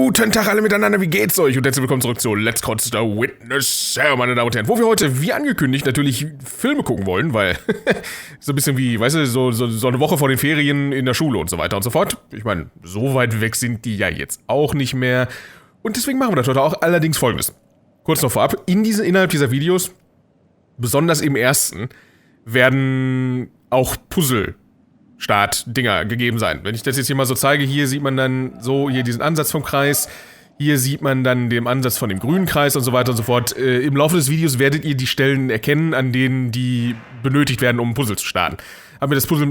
Guten Tag alle miteinander, wie geht's euch? Und herzlich willkommen zurück zu Let's Cruzz's the Witness, meine Damen und Herren, wo wir heute, wie angekündigt, natürlich Filme gucken wollen, weil so ein bisschen wie, weißt du, so eine Woche vor den Ferien in der Schule und so weiter und so fort. Ich meine, so weit weg sind die ja jetzt auch nicht mehr. Und deswegen machen wir das heute auch, allerdings Folgendes. Kurz noch vorab, innerhalb dieser Videos, besonders im ersten, werden auch Puzzle-Start-Dinger gegeben sein. Wenn ich das jetzt hier mal so zeige, hier sieht man dann so hier diesen Ansatz vom Kreis, hier sieht man dann den Ansatz von dem grünen Kreis und so weiter und so fort. Im Laufe des Videos werdet ihr die Stellen erkennen, an denen die benötigt werden, um ein Puzzle zu starten. Hab mir das Video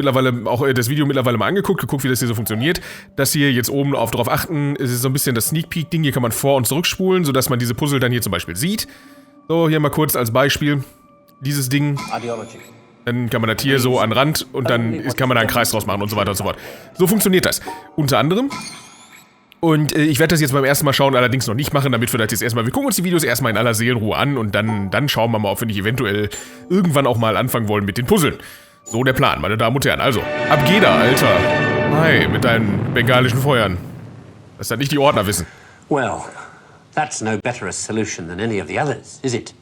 mittlerweile mal angeguckt, wie das hier so funktioniert. Das hier jetzt oben drauf achten, es ist so ein bisschen das Sneak Peek Ding, hier kann man vor- und zurückspulen, sodass man diese Puzzle dann hier zum Beispiel sieht. So, hier mal kurz als Beispiel, dieses Ding. Dann kann man das hier so an den Rand und dann kann man da einen Kreis draus machen und so weiter und so fort. So funktioniert das. Unter anderem. Und ich werde das jetzt beim ersten Mal schauen, allerdings noch nicht machen, damit wir das jetzt erstmal, wir gucken uns die Videos erstmal in aller Seelenruhe an und dann schauen wir mal, ob wir nicht eventuell irgendwann auch mal anfangen wollen mit den Puzzeln. So der Plan, meine Damen und Herren. Also, ab geht da, Alter. Hi, mit deinen bengalischen Feuern. Dass das nicht die Ordner wissen. Well, that's no better a solution than any of the others, is it?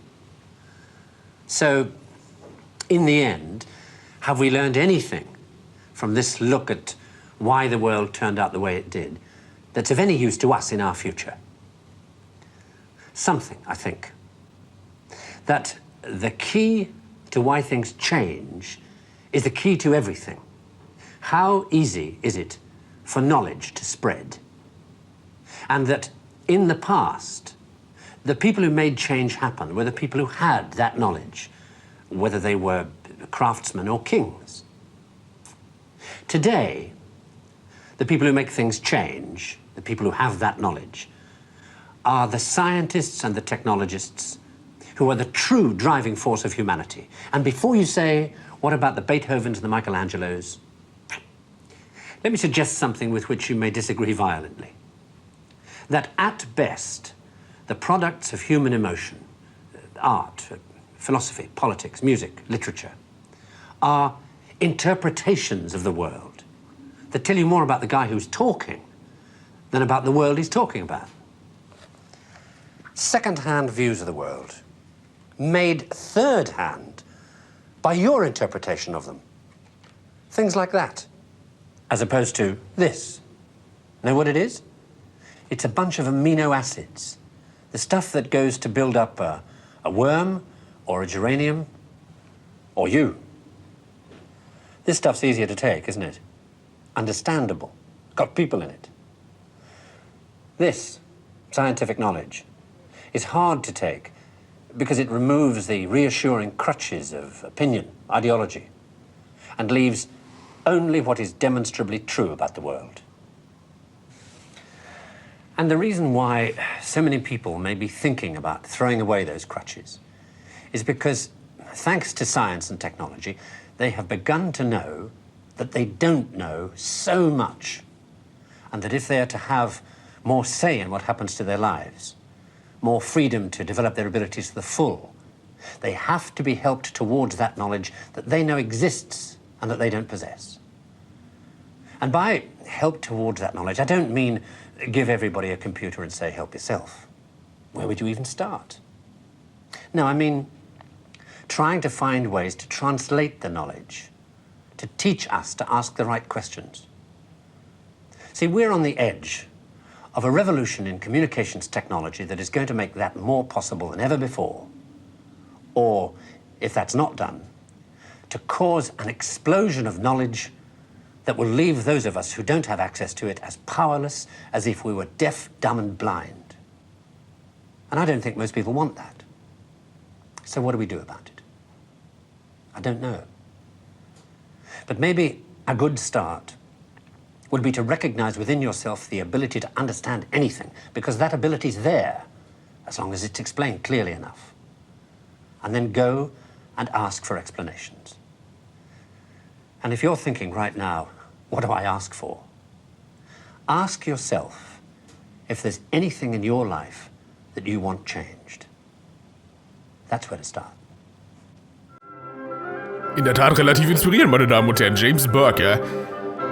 So, in the end, have we learned anything from this look at why the world turned out the way it did that's of any use to us in our future? Something, I think. That the key to why things change is the key to everything. How easy is it for knowledge to spread? And that in the past, the people who made change happen were the people who had that knowledge, whether they were craftsmen or kings. Today, the people who make things change, the people who have that knowledge, are the scientists and the technologists who are the true driving force of humanity. And before you say, what about the Beethovens and the Michelangelos? Let me suggest something with which you may disagree violently. That at best, the products of human emotion, art, philosophy, politics, music, literature, are interpretations of the world that tell you more about the guy who's talking than about the world he's talking about. Second-hand views of the world, made third-hand by your interpretation of them. Things like that, as opposed to this. Know what it is? It's a bunch of amino acids, the stuff that goes to build up a worm, or a geranium, or you. This stuff's easier to take, isn't it? Understandable. Got people in it. This, scientific knowledge, is hard to take because it removes the reassuring crutches of opinion, ideology, and leaves only what is demonstrably true about the world. And the reason why so many people may be thinking about throwing away those crutches is because, thanks to science and technology, they have begun to know that they don't know so much, and that if they are to have more say in what happens to their lives, more freedom to develop their abilities to the full, they have to be helped towards that knowledge that they know exists and that they don't possess. And by help towards that knowledge, I don't mean give everybody a computer and say, help yourself. Where would you even start? No, I mean trying to find ways to translate the knowledge, to teach us to ask the right questions. See, we're on the edge of a revolution in communications technology that is going to make that more possible than ever before. Or, if that's not done, to cause an explosion of knowledge that will leave those of us who don't have access to it as powerless as if we were deaf, dumb, and blind. And I don't think most people want that. So what do we do about it? I don't know. But maybe a good start would be to recognize within yourself the ability to understand anything, because that ability is there, as long as it's explained clearly enough. And then go and ask for explanations. And if you're thinking right now, what do I ask for? Ask yourself if there's anything in your life that you want changed. That's where to start. In der Tat relativ inspirierend, meine Damen und Herren. James Burke, ja.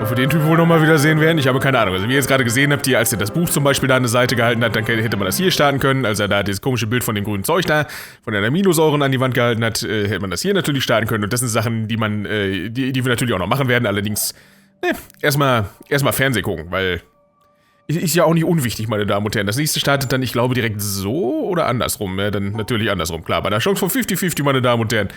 Und für den Typ wohl nochmal wieder sehen werden, ich habe keine Ahnung. Also wie ihr jetzt gerade gesehen habt, als er das Buch zum Beispiel da an der Seite gehalten hat, dann hätte man das hier starten können. Als er da dieses komische Bild von dem grünen Zeug da, von den Aminosäuren an die Wand gehalten hat, hätte man das hier natürlich starten können. Und das sind Sachen, die man, die wir natürlich auch noch machen werden. Allerdings, erstmal Fernsehen gucken, weil ist ja auch nicht unwichtig, meine Damen und Herren. Das nächste startet dann, ich glaube, direkt so oder andersrum. Ja, dann natürlich andersrum, klar. Bei der Chance von 50-50, meine Damen und Herren,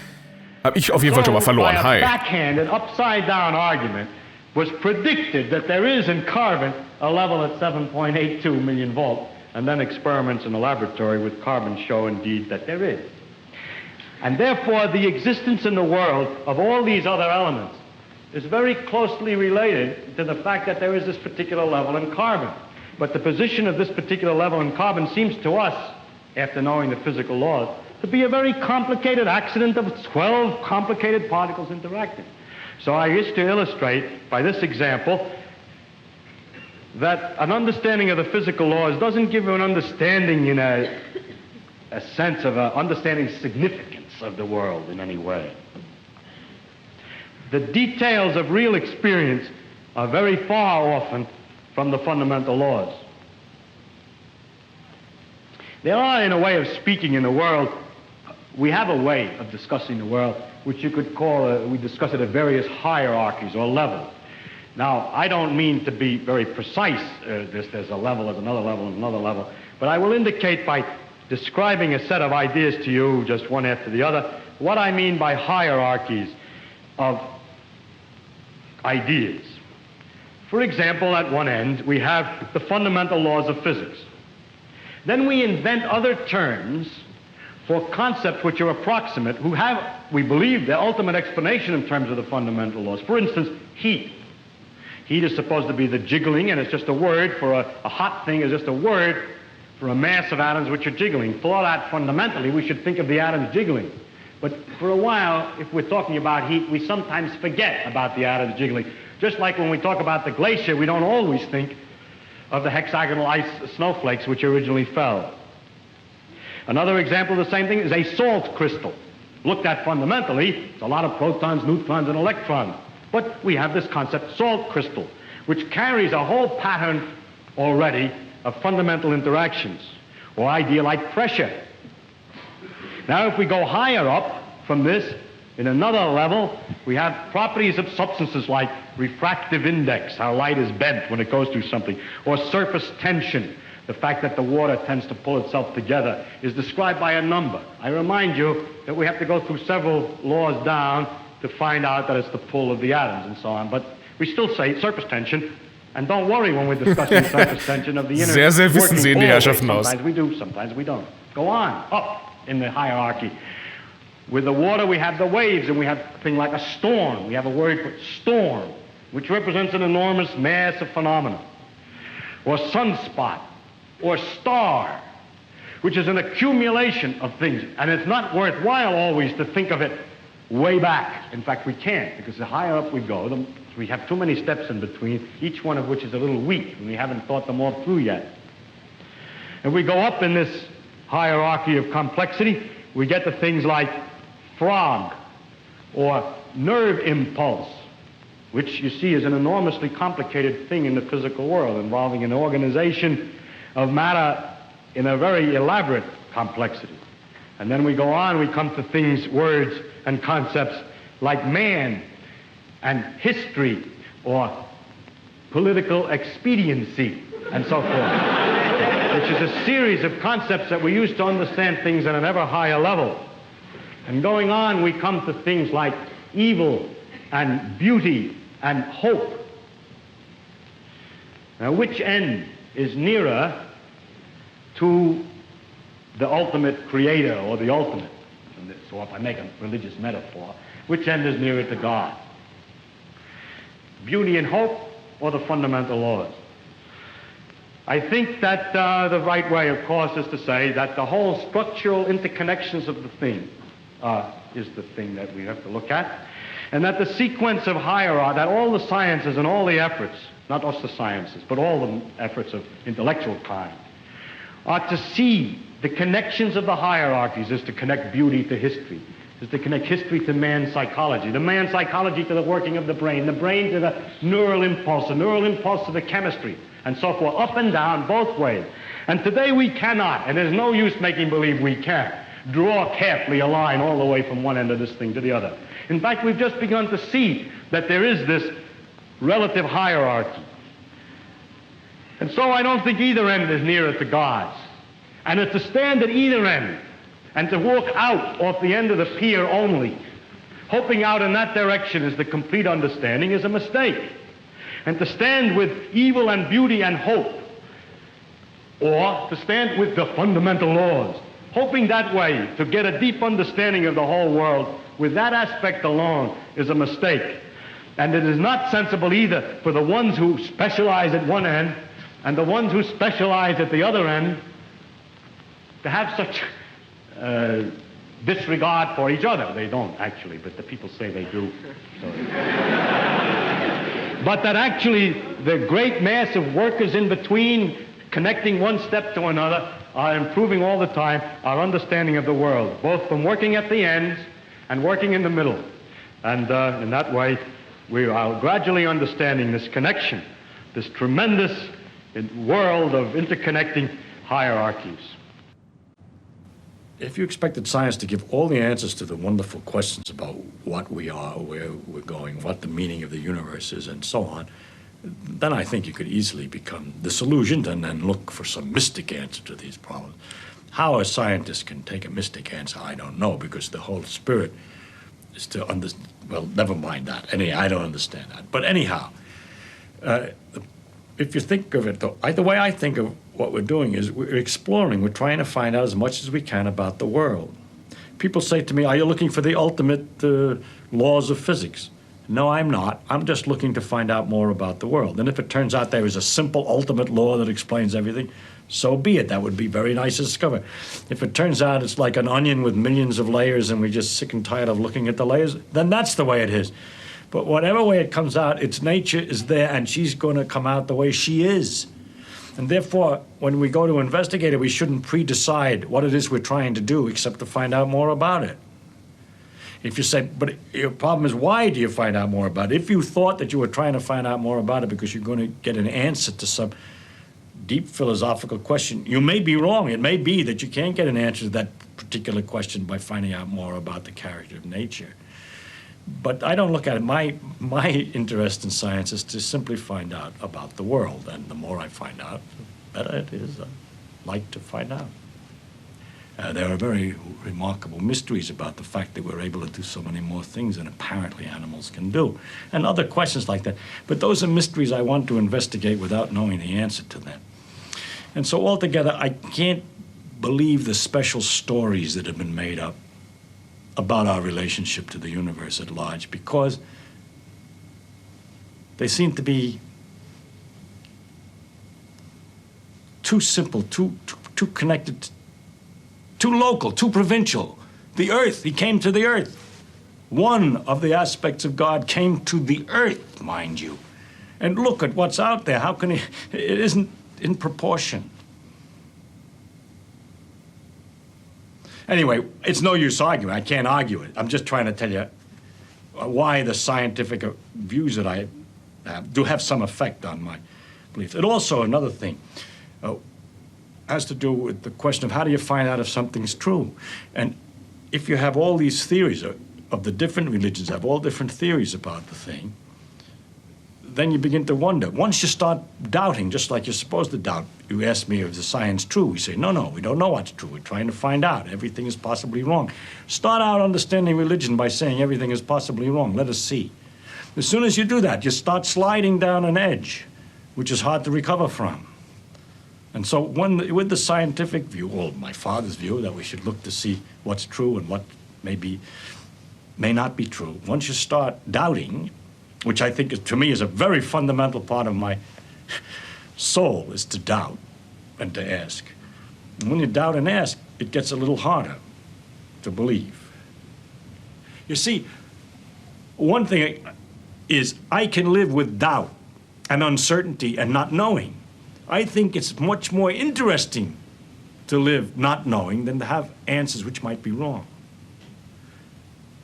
habe ich auf jeden Fall schon mal verloren. Hi. Backhanded, upside-down argument was predicted that there is in carbon a level at 7.82 million volts, and then experiments in the laboratory with carbon show indeed that there is. And therefore the existence in the world of all these other elements is very closely related to the fact that there is this particular level in carbon. But the position of this particular level in carbon seems to us, after knowing the physical laws, to be a very complicated accident of 12 complicated particles interacting. So I wish to illustrate by this example that an understanding of the physical laws doesn't give you an understanding in a sense of understanding significance of the world in any way. The details of real experience are very far often from the fundamental laws. There are, in a way of speaking in the world, we have a way of discussing the world which you could call, we discuss it at various hierarchies or levels. Now, I don't mean to be very precise, there's a level, there's another level, and another level, but I will indicate by describing a set of ideas to you, just one after the other, what I mean by hierarchies of ideas. For example, at one end, we have the fundamental laws of physics. Then we invent other terms for concepts which are approximate, who have, we believe, the ultimate explanation in terms of the fundamental laws. For instance, heat. Heat is supposed to be the jiggling, and it's just a word for a hot thing is just a word for a mass of atoms which are jiggling. For that, fundamentally, we should think of the atoms jiggling. But for a while, if we're talking about heat, we sometimes forget about the atoms jiggling. Just like when we talk about the glacier, we don't always think of the hexagonal ice snowflakes which originally fell. Another example of the same thing is a salt crystal. Looked at fundamentally, it's a lot of protons, neutrons, and electrons. But we have this concept, salt crystal, which carries a whole pattern already of fundamental interactions, or idea like pressure. Now, if we go higher up from this, in another level, we have properties of substances like refractive index, how light is bent when it goes through something, or surface tension. The fact that the water tends to pull itself together is described by a number. I remind you that we have to go through several laws down to find out that it's the pull of the atoms and so on. But we still say surface tension, and don't worry when we're discussing surface tension of the inner sehr wissen sehen die Herrschaften aus. Sometimes we do, sometimes we don't. Go on, up in the hierarchy. With the water we have the waves, and we have a thing like a storm. We have a word for storm, which represents an enormous mass of phenomena. Or sunspot, or star, which is an accumulation of things. And it's not worthwhile always to think of it way back. In fact, we can't, because the higher up we go, we have too many steps in between, each one of which is a little weak, and we haven't thought them all through yet. If we go up in this hierarchy of complexity, we get to things like frog, or nerve impulse, which you see is an enormously complicated thing in the physical world, involving an organization of matter in a very elaborate complexity. And then we go on, we come to things, words, and concepts like man and history, or political expediency, and so forth, which is a series of concepts that we use to understand things at an ever higher level. And going on, we come to things like evil and beauty and hope. Now, which end is nearer to the ultimate creator, or the ultimate? So if I make a religious metaphor, which end is nearer to God? Beauty and hope, or the fundamental laws? I think that the right way, of course, is to say that the whole structural interconnections of the thing is the thing that we have to look at, and that the sequence of hierarchy, that all the sciences and all the efforts, not just the sciences, but all the efforts of intellectual kind, are to see the connections of the hierarchies is to connect beauty to history, is to connect history to man's psychology, the man's psychology to the working of the brain to the neural impulse to the chemistry, and so forth, up and down, both ways. And today we cannot, and there's no use making believe we can, draw carefully a line all the way from one end of this thing to the other. In fact, we've just begun to see that there is this relative hierarchy. And so I don't think either end is nearer to God's. And to stand at either end and to walk out off the end of the pier only, hoping out in that direction is the complete understanding, is a mistake. And to stand with evil and beauty and hope, or to stand with the fundamental laws, hoping that way to get a deep understanding of the whole world with that aspect alone, is a mistake. And it is not sensible either for the ones who specialize at one end and the ones who specialize at the other end to have such disregard for each other. They don't actually, but the people say they do. So. But that actually the great mass of workers in between, connecting one step to another, are improving all the time our understanding of the world, both from working at the ends and working in the middle. And in that way, we are gradually understanding this connection, this tremendous world of interconnecting hierarchies. If you expected science to give all the answers to the wonderful questions about what we are, where we're going, what the meaning of the universe is, and so on, then I think you could easily become disillusioned and then look for some mystic answer to these problems. How a scientist can take a mystic answer, I don't know, because the whole spirit is to understand. Well, never mind that. I don't understand that. But anyhow, if you think of it, though, the way I think of what we're doing is we're exploring. We're trying to find out as much as we can about the world. People say to me, are you looking for the ultimate laws of physics? No, I'm not. I'm just looking to find out more about the world. And if it turns out there is a simple ultimate law that explains everything, so be it. That would be very nice to discover. If it turns out it's like an onion with millions of layers and we're just sick and tired of looking at the layers, then that's the way it is. But whatever way it comes out, its nature is there and she's going to come out the way she is. And therefore, when we go to investigate it, we shouldn't pre-decide what it is we're trying to do except to find out more about it. If you say, but your problem is, why do you find out more about it? If you thought that you were trying to find out more about it because you're going to get an answer to some deep philosophical question, you may be wrong. It may be that you can't get an answer to that particular question by finding out more about the character of nature. But I don't look at it. My interest in science is to simply find out about the world. And the more I find out, the better it is. I like to find out. There are very remarkable mysteries about the fact that we're able to do so many more things than apparently animals can do, and other questions like that. But those are mysteries I want to investigate without knowing the answer to them. And so altogether, I can't believe the special stories that have been made up about our relationship to the universe at large, because they seem to be too simple, too connected, too local, too provincial. The earth, he came to the earth. One of the aspects of God came to the earth, mind you. And look at what's out there. How can he? It isn't in proportion. Anyway, it's no use arguing. I can't argue it. I'm just trying to tell you why the scientific views that I have do have some effect on my beliefs. And also another thing has to do with the question of how do you find out if something's true? And if you have all these theories of the different religions, have all different theories about the thing, then you begin to wonder. Once you start doubting, just like you're supposed to doubt, you ask me, is the science true? We say, no, we don't know what's true. We're trying to find out. Everything is possibly wrong. Start out understanding religion by saying everything is possibly wrong. Let us see. As soon as you do that, you start sliding down an edge, which is hard to recover from. And so with the scientific view, or my father's view, that we should look to see what's true and what may not be true, once you start doubting, which I think is, to me, is a very fundamental part of my soul, is to doubt and to ask. And when you doubt and ask, it gets a little harder to believe. You see, one thing is I can live with doubt and uncertainty and not knowing. I think it's much more interesting to live not knowing than to have answers which might be wrong.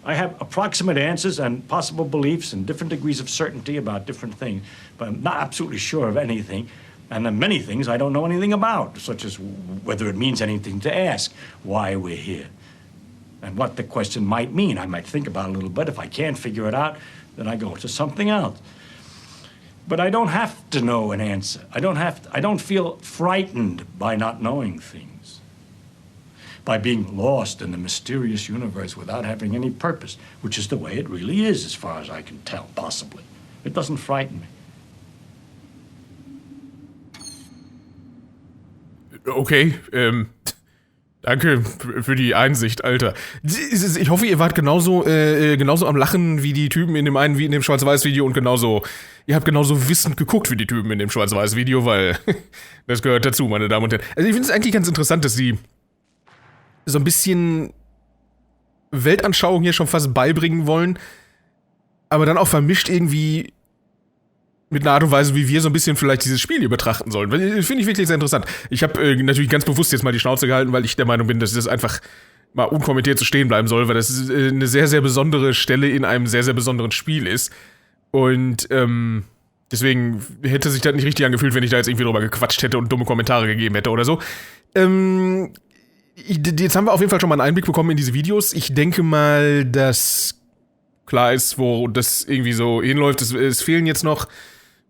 I have approximate answers and possible beliefs and different degrees of certainty about different things, but I'm not absolutely sure of anything. And then many things I don't know anything about, such as whether it means anything to ask why we're here and what the question might mean. I might think about it a little bit. If I can't figure it out, then I go to something else. But I don't have to know an answer. I don't feel frightened by not knowing things, by being lost in the mysterious universe without having any purpose, which is the way it really is, as far as I can tell, possibly. It doesn't frighten me. Okay, danke für die Einsicht, Alter. Ich hoffe, ihr wart genauso am Lachen wie die Typen in dem Schwarz-Weiß-Video und ihr habt genauso wissend geguckt wie die Typen in dem Schwarz-Weiß-Video, weil das gehört dazu, meine Damen und Herren. Also ich finde es eigentlich ganz interessant, dass sie so ein bisschen Weltanschauung hier schon fast beibringen wollen, aber dann auch vermischt irgendwie mit einer Art und Weise, wie wir so ein bisschen vielleicht dieses Spiel hier betrachten sollen. Finde ich wirklich sehr interessant. Ich habe natürlich ganz bewusst jetzt mal die Schnauze gehalten, weil ich der Meinung bin, dass das einfach mal unkommentiert so stehen bleiben soll, weil das eine sehr, sehr besondere Stelle in einem sehr, sehr besonderen Spiel ist. Und deswegen hätte sich das nicht richtig angefühlt, wenn ich da jetzt irgendwie drüber gequatscht hätte und dumme Kommentare gegeben hätte oder so. Jetzt haben wir auf jeden Fall schon mal einen Einblick bekommen in diese Videos. Ich denke mal, dass klar ist, wo das irgendwie so hinläuft. Es fehlen jetzt noch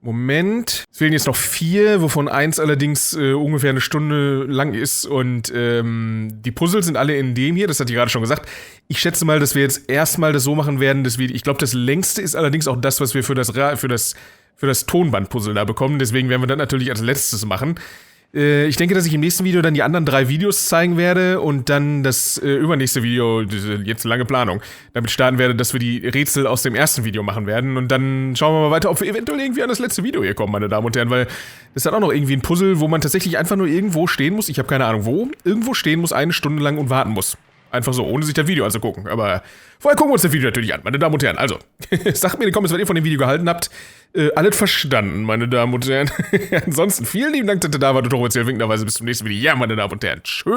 4, wovon eins allerdings ungefähr eine Stunde lang ist und die Puzzle sind alle in dem hier, das hatte ich gerade schon gesagt. Ich schätze mal, dass wir jetzt erstmal das so machen werden, dass ich glaube, das längste ist allerdings auch das, was wir für das Tonband-Puzzle da bekommen, deswegen werden wir das natürlich als letztes machen. Ich denke, dass ich im nächsten Video dann die anderen 3 Videos zeigen werde und dann das übernächste Video, jetzt lange Planung, damit starten werde, dass wir die Rätsel aus dem ersten Video machen werden und dann schauen wir mal weiter, ob wir eventuell irgendwie an das letzte Video hier kommen, meine Damen und Herren, weil das hat auch noch irgendwie ein Puzzle, wo man tatsächlich einfach nur irgendwo stehen muss, ich habe keine Ahnung wo, irgendwo stehen muss, 1 Stunde lang und warten muss. Einfach so, ohne sich das Video anzugucken. Aber vorher gucken wir uns das Video natürlich an, meine Damen und Herren. Also, sagt mir in den Comments, was ihr von dem Video gehalten habt. Alles verstanden, meine Damen und Herren. Ansonsten vielen lieben Dank, dass ihr da wart und hoch erzählt winkenderweise bis zum nächsten Video. Ja, meine Damen und Herren. Tschüss.